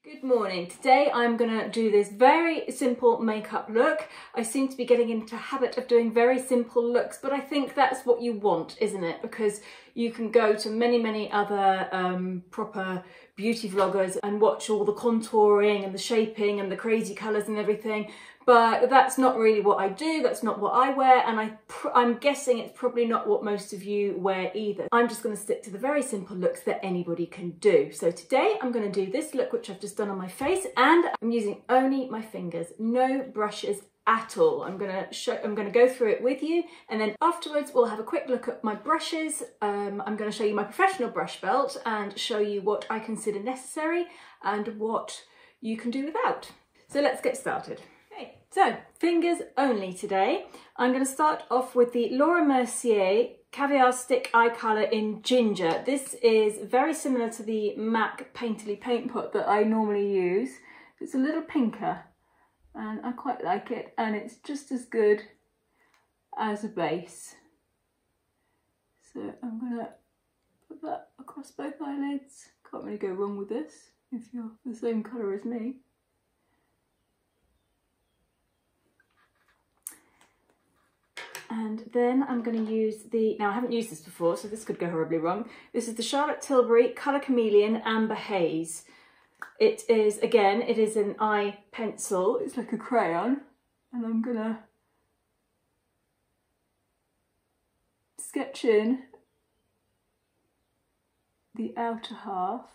Good morning. Today I'm going to do this very simple makeup look. I seem to be getting into a habit of doing very simple looks, but I think that's what you want, isn't it? Because you can go to many other proper beauty vloggers and watch all the contouring and the shaping and the crazy colours and everything. But that's not really what I do, that's not what I wear, and I'm guessing it's probably not what most of you wear either. I'm just going to stick to the very simple looks that anybody can do. So today I'm going to do this look which I've just done on my face, and I'm using only my fingers, no brushes at all. I'm going to go through it with you, and then afterwards we'll have a quick look at my brushes. I'm going to show you my professional brush belt and show you what I consider necessary and what you can do without. So let's get started. So, fingers only today. I'm going to start off with the Laura Mercier Caviar Stick Eye Colour in Ginger. This is very similar to the MAC Painterly Paint Pot that I normally use. It's a little pinker and I quite like it, and it's just as good as a base. So I'm going to put that across both eyelids. Can't really go wrong with this if you're the same colour as me. And then I'm going to use now I haven't used this before, so this could go horribly wrong. This is the Charlotte Tilbury Colour Chameleon Amber Haze. It is, again, it is an eye pencil. It's like a crayon. And I'm going to sketch in the outer half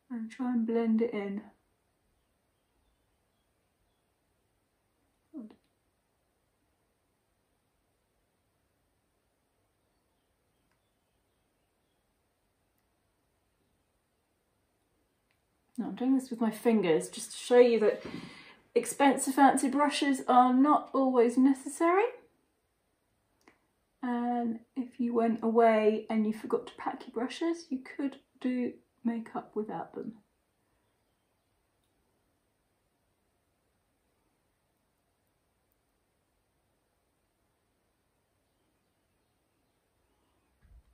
and try and blend it in. Now I'm doing this with my fingers just to show you that expensive fancy brushes are not always necessary. And if you went away and you forgot to pack your brushes, you could do makeup without them.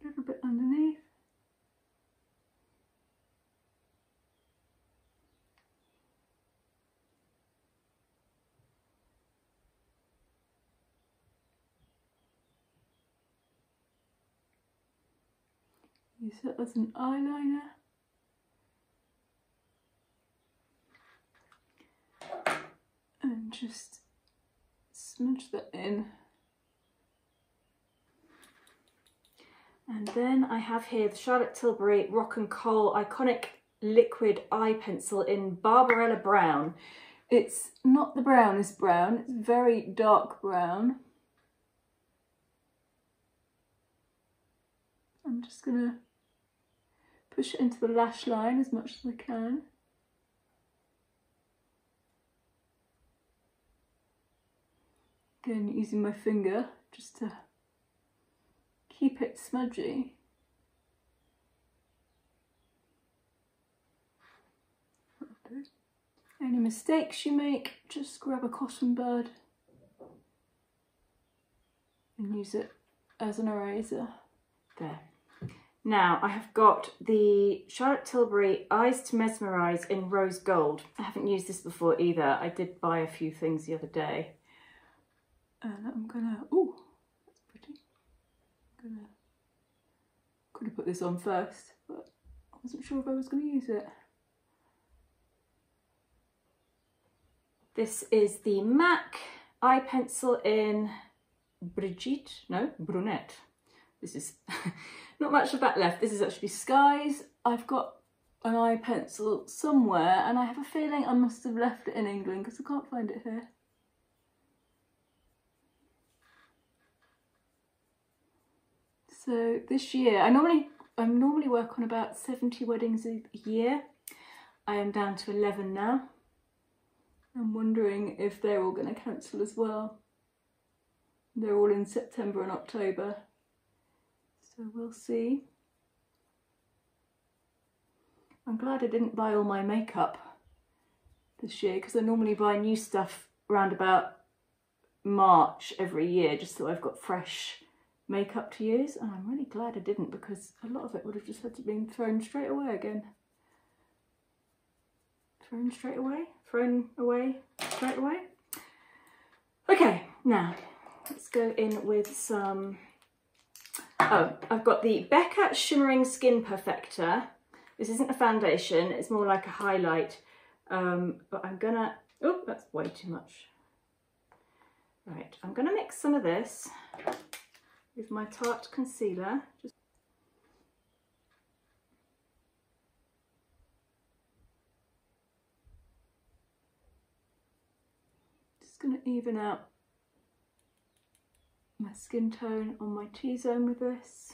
A little bit underneath. Use it as an eyeliner. And just smudge that in. And then I have here the Charlotte Tilbury Rock and Kohl Iconic Liquid Eye Pencil in Barbarella Brown. It's not the brownest brown, it's very dark brown. I'm just going to push it into the lash line as much as I can. Again, using my finger just to keep it smudgy. Any mistakes you make, just grab a cotton bud and use it as an eraser. There. Now I have got the Charlotte Tilbury Eyes to Mesmerise in Rose Gold. I haven't used this before either. I did buy a few things the other day. And I'm gonna, ooh, that's pretty. Could have put this on first, but I wasn't sure if I was gonna use it. This is the MAC eye pencil in Brunette. This is not much of that left. This is actually Skies. I've got an eye pencil somewhere and I have a feeling I must have left it in England because I can't find it here. So this year, I normally work on about 70 weddings a year. I am down to 11 now. I'm wondering if they're all going to cancel as well. They're all in September and October. So we'll see. I'm glad I didn't buy all my makeup this year because I normally buy new stuff around about March every year just so I've got fresh makeup to use, and I'm really glad I didn't because a lot of it would have just had to be thrown straight away again. thrown straight away, thrown away straight away. Okay, now let's go in with some, oh, I've got the Becca Shimmering Skin Perfector. This isn't a foundation, it's more like a highlight, but I'm gonna, oh, that's way too much. Right, I'm gonna mix some of this with my Tarte concealer. Just gonna even out my skin tone on my T-zone with this.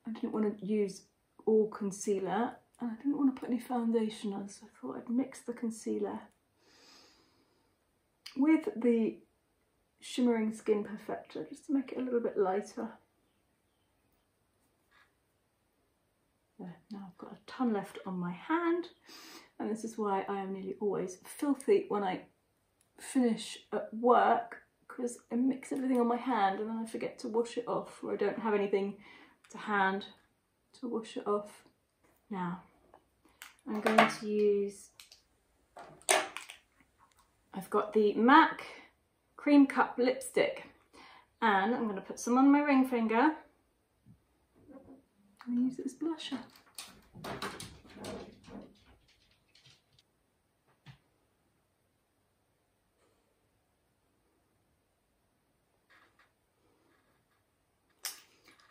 I didn't want to use all concealer and I didn't want to put any foundation on, so I thought I'd mix the concealer with the Shimmering Skin Perfector just to make it a little bit lighter. There, now I've got a ton left on my hand, and this is why I am nearly always filthy when I finish at work, because I mix everything on my hand and then I forget to wash it off, or I don't have anything to hand to wash it off. Now I'm going to use, I've got the MAC Cream Cup lipstick, and I'm going to put some on my ring finger and use it as blusher.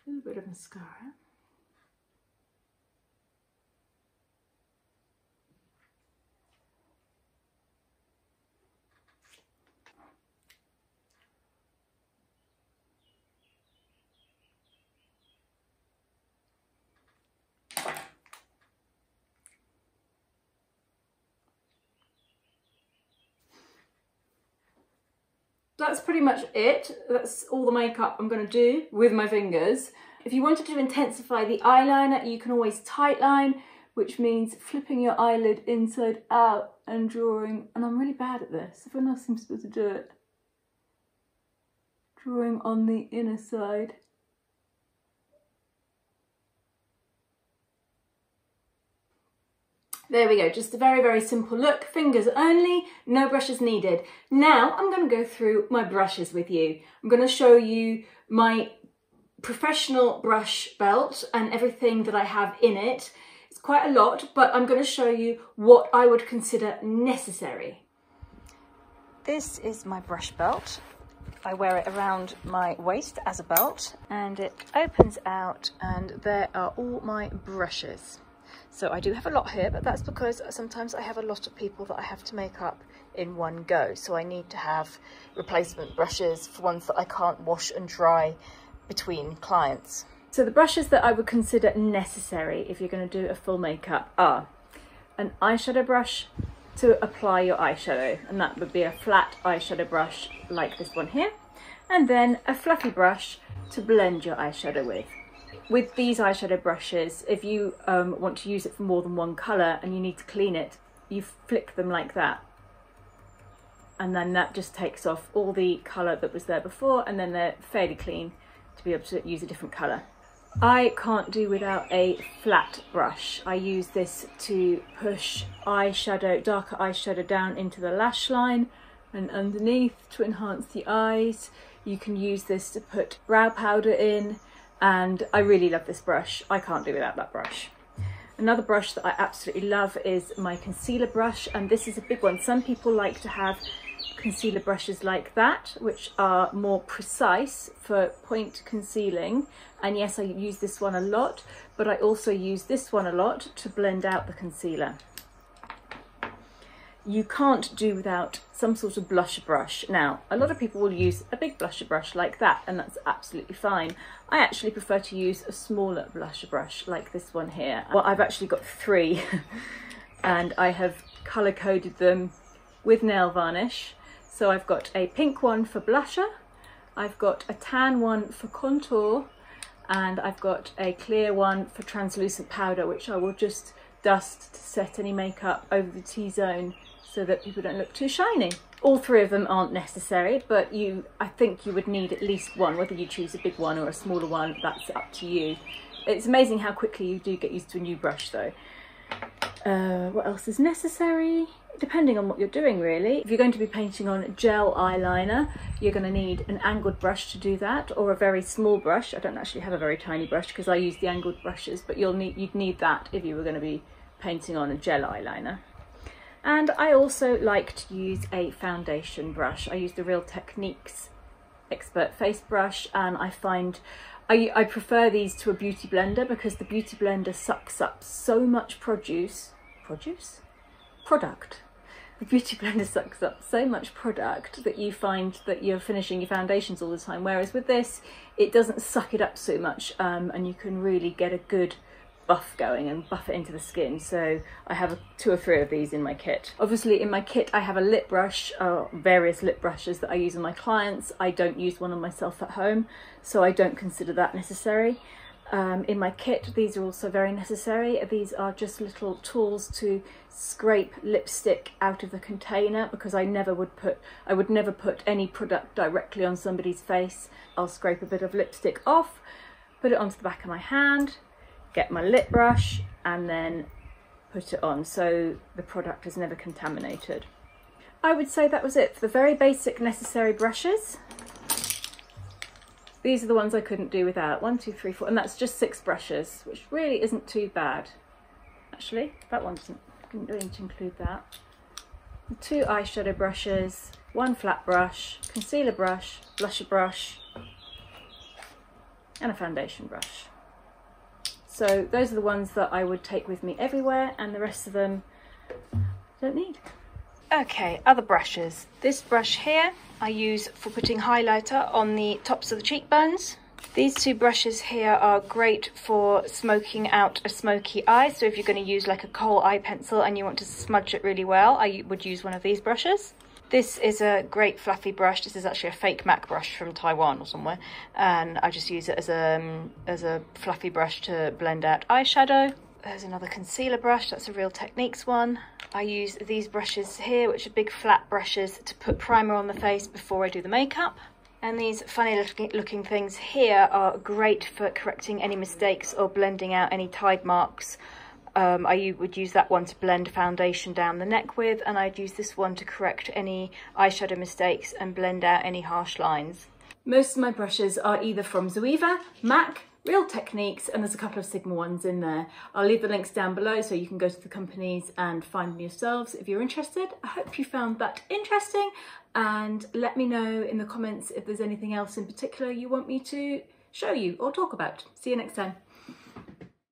A little bit of mascara. That's pretty much it. That's all the makeup I'm going to do with my fingers. If you wanted to intensify the eyeliner, you can always tightline, which means flipping your eyelid inside out and drawing, and I'm really bad at this. Everyone else seems to be able to do it. Drawing on the inner side. There we go, just a very, very simple look, fingers only, no brushes needed. Now I'm going to go through my brushes with you. I'm going to show you my professional brush belt and everything that I have in it. It's quite a lot, but I'm going to show you what I would consider necessary. This is my brush belt. I wear it around my waist as a belt, and it opens out, and there are all my brushes. So I do have a lot here, but that's because sometimes I have a lot of people that I have to make up in one go. So I need to have replacement brushes for ones that I can't wash and dry between clients. So the brushes that I would consider necessary if you're going to do a full makeup are an eyeshadow brush to apply your eyeshadow, and that would be a flat eyeshadow brush like this one here, and then a fluffy brush to blend your eyeshadow with. With these eyeshadow brushes, if you want to use it for more than one colour and you need to clean it, you flick them like that. And then that just takes off all the colour that was there before, and then they're fairly clean to be able to use a different colour. I can't do without a flat brush. I use this to push eyeshadow, darker eyeshadow down into the lash line and underneath to enhance the eyes. You can use this to put brow powder in. And I really love this brush. I can't do without that brush. Another brush that I absolutely love is my concealer brush, and this is a big one. Some people like to have concealer brushes like that, which are more precise for point concealing. And yes, I use this one a lot, but I also use this one a lot to blend out the concealer. You can't do without some sort of blusher brush. Now, a lot of people will use a big blusher brush like that, and that's absolutely fine. I actually prefer to use a smaller blusher brush like this one here. Well, I've actually got 3 and I have colour coded them with nail varnish. So I've got a pink one for blusher, I've got a tan one for contour, and I've got a clear one for translucent powder, which I will just dust to set any makeup over the T-zone so that people don't look too shiny. All 3 of them aren't necessary, but I think you would need at least one. Whether you choose a big one or a smaller one, that's up to you. It's amazing how quickly you do get used to a new brush though. What else is necessary? Depending on what you're doing, really. If you're going to be painting on gel eyeliner, you're going to need an angled brush to do that, or a very small brush. I don't actually have a very tiny brush because I use the angled brushes, but you'd need that if you were going to be painting on a gel eyeliner. And I also like to use a foundation brush. I use the Real Techniques Expert Face Brush, and I find I prefer these to a beauty blender because the beauty blender sucks up so much product. The beauty blender sucks up so much product that you find that you're finishing your foundations all the time, whereas with this it doesn't suck it up so much, and you can really get a good buff going and buff it into the skin. So I have 2 or 3 of these in my kit. Obviously in my kit I have a lip brush, various lip brushes that I use on my clients. I don't use one on myself at home, so I don't consider that necessary. In my kit, these are also very necessary. These are just little tools to scrape lipstick out of the container, because I would never put any product directly on somebody's face. I'll scrape a bit of lipstick off, put it onto the back of my hand, get my lip brush, and then put it on, so the product is never contaminated. I would say that was it for the very basic necessary brushes. These are the ones I couldn't do without. 1, 2, 3, 4, and that's just 6 brushes, which really isn't too bad. Actually, that one didn't need to include that. 2 eyeshadow brushes, 1 flat brush, concealer brush, blusher brush, and a foundation brush. So those are the ones that I would take with me everywhere, and the rest of them I don't need. Okay, other brushes. This brush here I use for putting highlighter on the tops of the cheekbones. These 2 brushes here are great for smoking out a smoky eye. So if you're going to use like a Kohl eye pencil and you want to smudge it really well, I would use one of these brushes. This is a great fluffy brush. This is actually a fake MAC brush from Taiwan or somewhere, and I just use it as a fluffy brush to blend out eyeshadow. There's another concealer brush, that's a Real Techniques one. I use these brushes here, which are big flat brushes, to put primer on the face before I do the makeup. And these funny looking things here are great for correcting any mistakes or blending out any tide marks. I would use that one to blend foundation down the neck with, and I'd use this one to correct any eyeshadow mistakes and blend out any harsh lines. Most of my brushes are either from Zoeva, MAC, Real Techniques, and there's a couple of Sigma ones in there. I'll leave the links down below so you can go to the companies and find them yourselves if you're interested. I hope you found that interesting, and let me know in the comments if there's anything else in particular you want me to show you or talk about. See you next time.